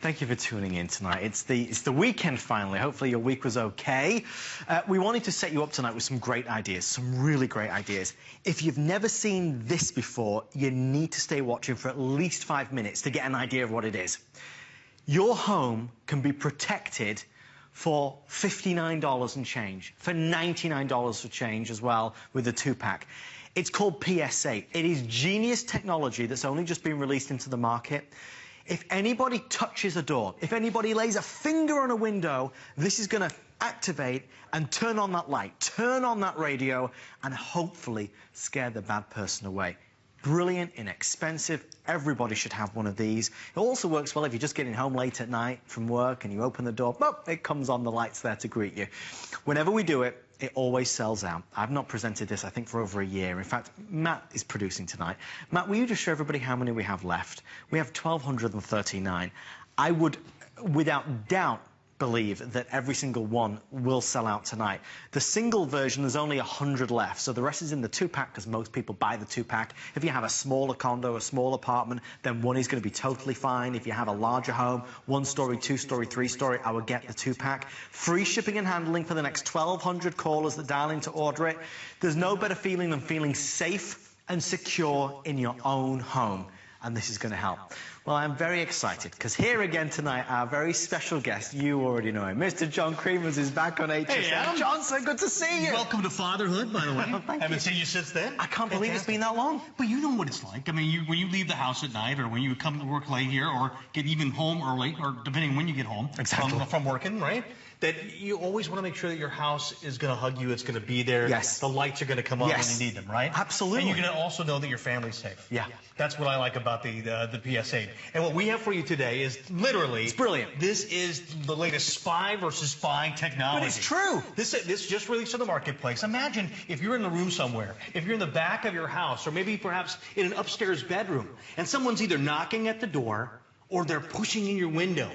Thank you for tuning in tonight. It's the weekend finally. Hopefully your week was okay. We wanted to set you up tonight with some great ideas, some really great ideas. If you've never seen this before, you need to stay watching for at least 5 minutes to get an idea of what it is. Your home can be protected for $59 and change, for $99 for change as well with the 2-pack. It's called PS8. It is genius technology that's only just been released into the market. If anybody touches a door, if anybody lays a finger on a window, this is going to activate and turn on that light, turn on that radio, and hopefully scare the bad person away. Brilliant, inexpensive. Everybody should have one of these. It also works well if you're just getting home late at night from work and you open the door, boop, it comes on, the light's there to greet you. Whenever we do it, it always sells out. I've not presented this, I think, for over a year. In fact, Matt is producing tonight. Matt, will you just show everybody how many we have left? We have 1,239. I would, without doubt, believe that every single one will sell out tonight. The single version, there's only 100 left, so the rest is in the 2-pack because most people buy the 2-pack. If you have a smaller condo, a small apartment, then one is going to be totally fine. If you have a larger home, 1-story, 2-story, 3-story, I would get the 2-pack. Free shipping and handling for the next 1,200 callers that dial in to order it. There's no better feeling than feeling safe and secure in your own home, and this is going to help. Well, I'm very excited because here again tonight, our very special guest, you already know him, Mr. John Cremeans is back on HSN. Hey, Adam. John, so good to see you. Welcome to fatherhood, by the way. Haven't seen you since then. I can't believe it's been that long. But you know what it's like. I mean, when you leave the house at night, or when you come to work late here, or get even home early, or depending on when you get home from working, right? That you always want to make sure that your house is going to hug you, it's going to be there. Yes. The lights are going to come on when you need them, right? Absolutely. And you're going to also know that your family's safe. Yeah. That's what I like about the PS8. And what we have for you today is literally... It's brilliant. This is the latest spy versus spy technology. But it's true. This just released to the marketplace. Imagine if you're in the room somewhere, if you're in the back of your house, or maybe perhaps in an upstairs bedroom, and someone's either knocking at the door or they're pushing in your window.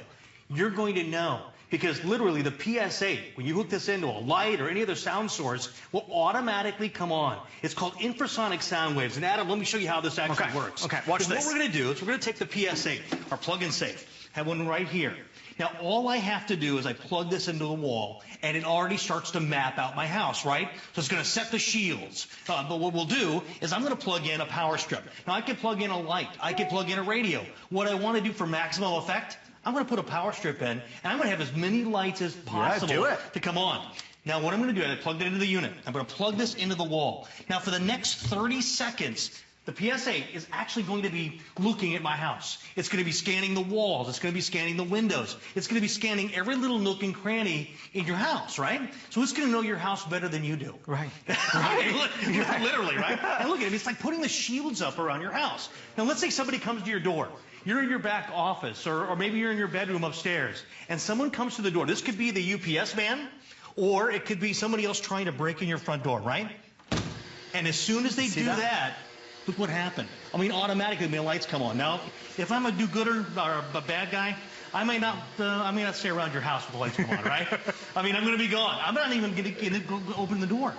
You're going to know. Because literally the PS8, when you hook this into a light or any other sound source, will automatically come on. It's called infrasonic sound waves. And Adam, let me show you how this actually works. Okay, watch this. What we're going to do is we're going to take the PS8, our plug-in safe, have one right here. Now, all I have to do is I plug this into the wall, and it already starts to map out my house, right? So it's going to set the shields. But what we'll do is I'm going to plug in a power strip. Now, I can plug in a light. I can plug in a radio. What I want to do for maximum effect, I'm going to put a power strip in, and I'm going to have as many lights as possible to come on. Now, what I'm going to do is I plugged it into the unit. I'm going to plug this into the wall. Now, for the next 30 seconds, the PS8 is actually going to be looking at my house. It's going to be scanning the walls. It's going to be scanning the windows. It's going to be scanning every little nook and cranny in your house, right? So it's going to know your house better than you do. Right. Literally, right? And look at it. It's like putting the shields up around your house. Now, let's say somebody comes to your door. You're in your back office, or maybe you're in your bedroom upstairs, and someone comes to the door. This could be the UPS man, or it could be somebody else trying to break in your front door, right? And as soon as they do that, look what happened. I mean, automatically the lights come on. Now, if I'm a do-gooder or a bad guy, I may not stay around your house with the lights come on, right? I mean, I'm going to be gone. I'm not even going to open the door.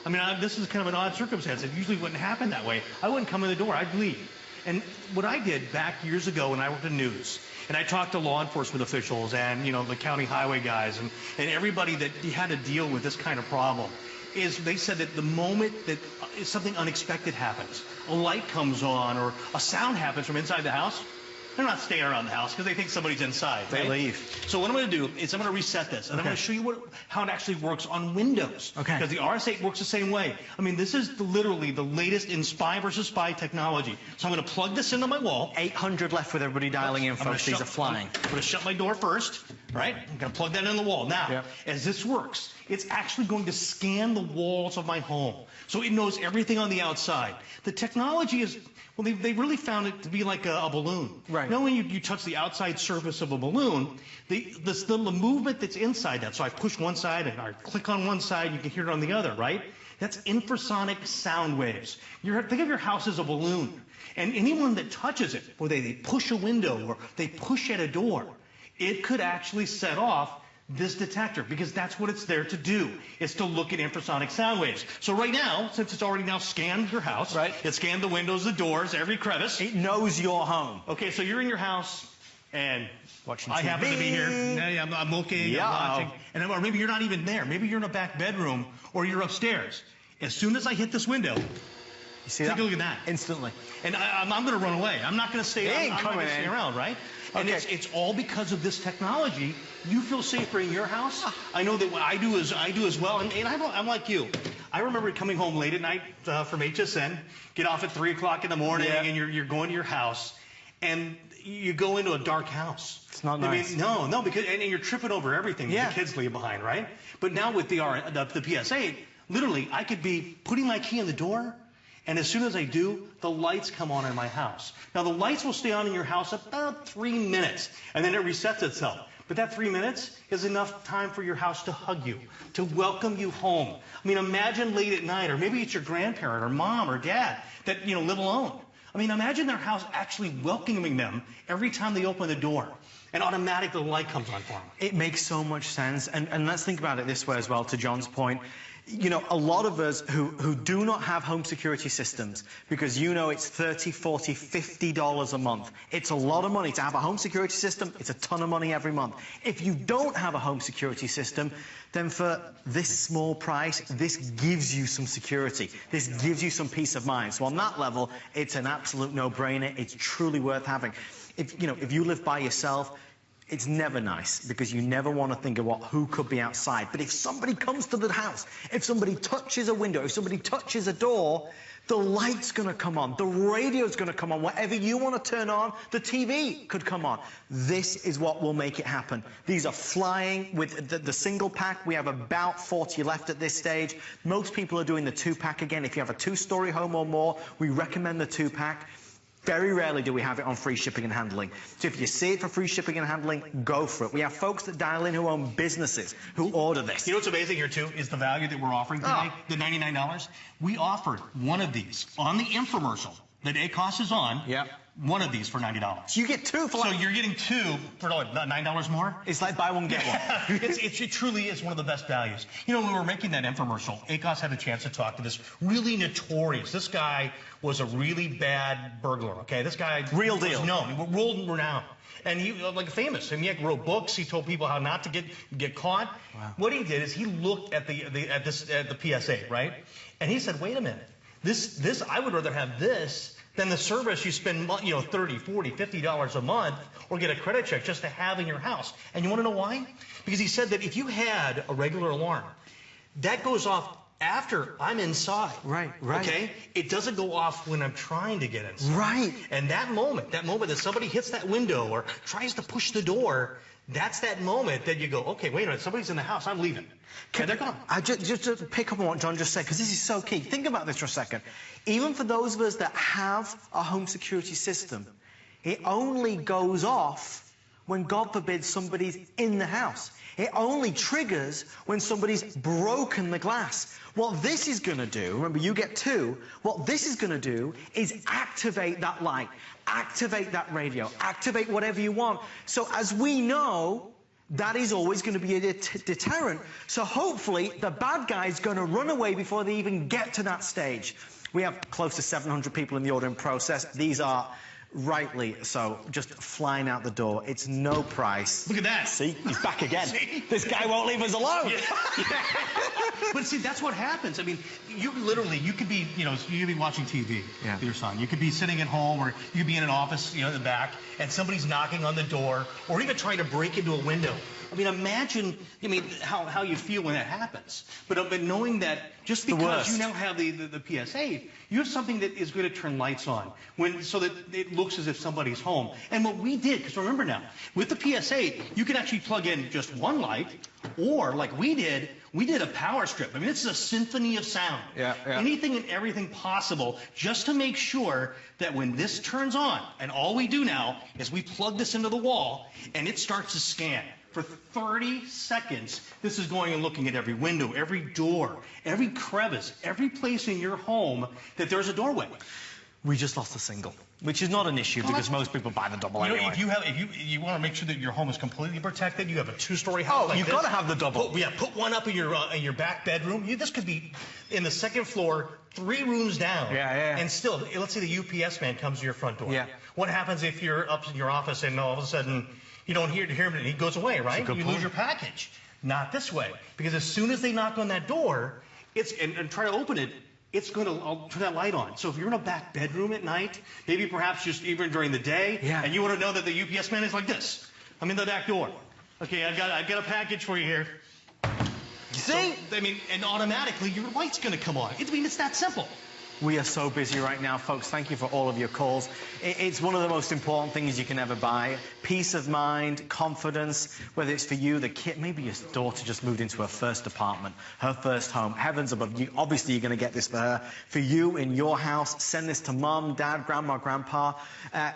I mean, this is kind of an odd circumstance. It usually wouldn't happen that way. I wouldn't come in the door. I'd leave. And what I did back years ago when I worked in news, and I talked to law enforcement officials and, you know, the county highway guys and everybody that had to deal with this kind of problem, is they said that the moment that something unexpected happens, a light comes on or a sound happens from inside the house, they're not staying around the house because they think somebody's inside. They leave. So what I'm going to do is I'm going to reset this, and I'm going to show you how it actually works on Windows. Okay. Because the RS8 works the same way. I mean, this is literally the latest in spy versus spy technology. So I'm going to plug this into my wall. 800 left with everybody dialing in, folks. These are flying. I'm going to shut my door first, right? I'm going to plug that in the wall. Now, as this works, it's actually going to scan the walls of my home. So it knows everything on the outside. The technology is... Well, they really found it to be like a balloon. Right. Now, when you touch the outside surface of a balloon, the movement that's inside that, so I push one side and I click on one side, you can hear it on the other, right? That's infrasonic sound waves. Think of your house as a balloon. And anyone that touches it, whether they push a window or they push at a door, it could actually set off this detector, because that's what it's there to do. It's to look at infrasonic sound waves. So right now, since it's already now scanned your house, it scanned the windows, the doors, every crevice. It knows your home. Okay, so you're in your house, and Watching I TV. happen to be here. Yeah, I'm looking, Yeah. I'm watching, or maybe you're not even there. Maybe you're in a back bedroom or you're upstairs. As soon as I hit this window, You see take that? a look at that. Instantly. And I'm going to run away. I'm not going to stay. He ain't I'm not coming going to stay in. around, right? And Okay. it's all because of this technology. You feel safer in your house. I know that I do as well. And I'm like you. I remember coming home late at night from HSN, get off at 3 o'clock in the morning, Yeah. and you're going to your house, and you go into a dark house. It's not I nice. mean, no, because and you're tripping over everything that Yeah. the kids leave behind, right? But now with the PS8, literally, I could be putting my key in the door, and as soon as I do, the lights come on in my house. Now, the lights will stay on in your house about 3 minutes, and then it resets itself. But that 3 minutes is enough time for your house to hug you, to welcome you home. I mean, imagine late at night, or maybe it's your grandparent or mom or dad that, live alone. I mean, imagine their house actually welcoming them every time they open the door. And automatically the light comes on for them. It makes so much sense. And let's think about it this way as well, to John's point. A lot of us who do not have home security systems, because it's $30, $40, $50 a month. It's a lot of money to have a home security system. It's a ton of money every month. If you don't have a home security system, then for this small price, this gives you some security. This gives you some peace of mind. So on that level, it's an absolute no-brainer. It's truly worth having. If you live by yourself, it's never nice, because you never want to think of who could be outside. But if somebody comes to the house, if somebody touches a window, if somebody touches a door, the light's going to come on, the radio's going to come on, whatever you want to turn on, the TV could come on. This is what will make it happen. These are flying with the single pack. We have about 40 left at this stage. Most people are doing the 2-pack again. If you have a 2-story home or more, we recommend the 2-pack. Very rarely do we have it on free shipping and handling. So if you see it for free shipping and handling, go for it. We have folks that dial in who own businesses who order this. You know what's amazing here, too, is the value that we're offering today, the $99. We offered one of these on the infomercial that ACOS is on. Yeah. One of these for $90. You get 2 for So you're getting 2 for $9 more? It's like buy one, get one. It truly is one of the best values. When we were making that infomercial, ACOS had a chance to talk to this really notorious. This guy was a really bad burglar, okay? This guy Real was deal. known, world renowned. And he famous. I mean, he wrote books. He told people how not to get caught. Wow. What he did is he looked at the PS8, right? And he said, wait a minute. This I would rather have this than the service you spend, $30, $40, $50 a month, or get a credit check just to have in your house. And you want to know why? Because he said that if you had a regular alarm, that goes off after I'm inside. Right. Okay? It doesn't go off when I'm trying to get inside. Right. And that moment that somebody hits that window or tries to push the door, that's that moment that you go, okay, wait a minute, somebody's in the house, I'm leaving. And they're gone. Just to pick up on what John just said, because this is so key. Think about this for a second. Even for those of us that have a home security system, it only goes off when, God forbid, somebody's in the house. It only triggers when somebody's broken the glass. What this is going to do, remember you get 2, what this is going to do is activate that light, activate that radio, activate whatever you want. So as we know, that is always going to be a deterrent. So hopefully the bad guy's going to run away before they even get to that stage. We have close to 700 people in the ordering process. These are rightly so just flying out the door. It's no price. Look at that. See, he's back again. See? This guy won't leave us alone. Yeah. But see, that's what happens. I mean, you could be, you could be watching TV with your son. You could be sitting at home, or you could be in an office, in the back, and somebody's knocking on the door, or even trying to break into a window. I mean, imagine, how you feel when that happens. But knowing that just because you now have the PS8, you have something that is going to turn lights on so that it looks as if somebody's home. And what we did, because remember now, with the PS8, you can actually plug in just one light, or like we did a power strip. I mean, this is a symphony of sound. Yeah. Anything and everything possible, just to make sure that when this turns on, and all we do now is we plug this into the wall, and it starts to scan. For 30 seconds, this is going and looking at every window, every door, every crevice, every place in your home that there's a doorway. We just lost a single, which is not an issue because most people buy the double anyway. If you want to make sure that your home is completely protected, you have a 2-story house. Oh, you've got to have the double. Put one up in your back bedroom. This could be in the second floor, 3 rooms down. Yeah. And still, let's say the UPS man comes to your front door. Yeah. What happens if you're up in your office and all of a sudden you don't hear him and he goes away, right? You lose your package. Not this way, because as soon as they knock on that door, and try to open it, it's going to turn that light on. So if you're in a back bedroom at night, maybe perhaps just even during the day, and you want to know that the UPS man is like this. I'm in the back door. Okay, I've got a package for you here. You see? So, and automatically your light's going to come on. It's that simple. We are so busy right now, folks. Thank you for all of your calls. It's one of the most important things you can ever buy. Peace of mind, confidence, whether it's for you, the kid, maybe your daughter just moved into her first apartment, her first home. Heavens above, obviously you're going to get this for her. For you, in your house, send this to mum, dad, grandma, grandpa.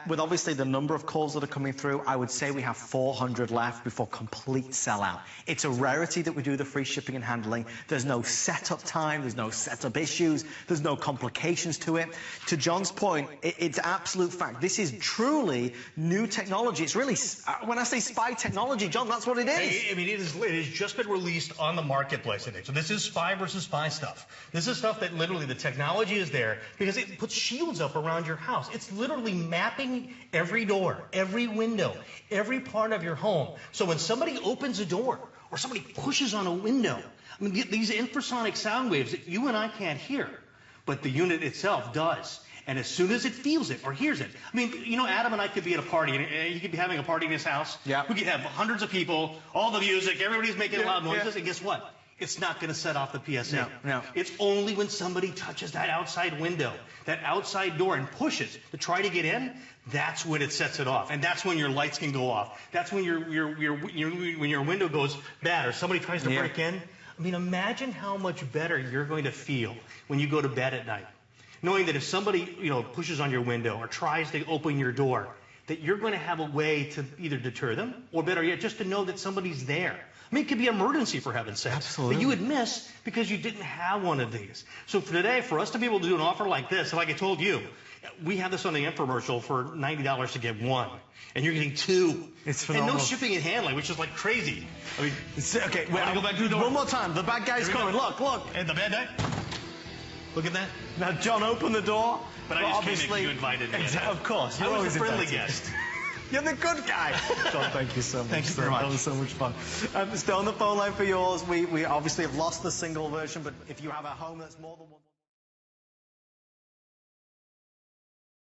With obviously the number of calls that are coming through, I would say we have 400 left before complete sellout. It's a rarity that we do the free shipping and handling. There's no setup time, there's no setup issues, there's no complications to it. To John's point, it's absolute fact. This is truly new technology. It's really, when I say spy technology, John, that's what it is. It has just been released on the marketplace today. So this is spy versus spy stuff. This is stuff that literally the technology is there because it puts shields up around your house. It's literally mapping every door, every window, every part of your home. So when somebody opens a door or somebody pushes on a window, these infrasonic sound waves that you and I can't hear, but the unit itself does. And as soon as it feels it or hears it, Adam and I could be at a party, and he could be having a party in his house. Yeah. We could have hundreds of people, all the music, everybody's making loud noises, and guess what? It's not going to set off the PS8. No. It's only when somebody touches that outside window, that outside door, and pushes to try to get in, that's when it sets it off. And that's when your lights can go off. That's when when your window goes bad or somebody tries to break in. Imagine how much better you're going to feel when you go to bed at night, knowing that if somebody, pushes on your window or tries to open your door, that you're going to have a way to either deter them or, better yet, just to know that somebody's there. It could be an emergency, for heaven's sake. Absolutely. That you would miss because you didn't have one of these. So for today, for us to be able to do an offer like this, like I told you, we have this on the infomercial for $90 to get one. And you're getting 2. It's phenomenal. And no shipping and handling, which is like crazy. Okay, wait, I'll go back to the door. One more time. The bad guy's coming. Look. And the bad guy? Look at that. Now, John, open the door. But I just came in because you invited me. Of course. You're always a friendly invited. guest. You're the good guy. John, thank you so much. Thank you very much. That was so much fun. Stay on the phone line for yours. We obviously have lost the single version, but if you have a home that's more than one...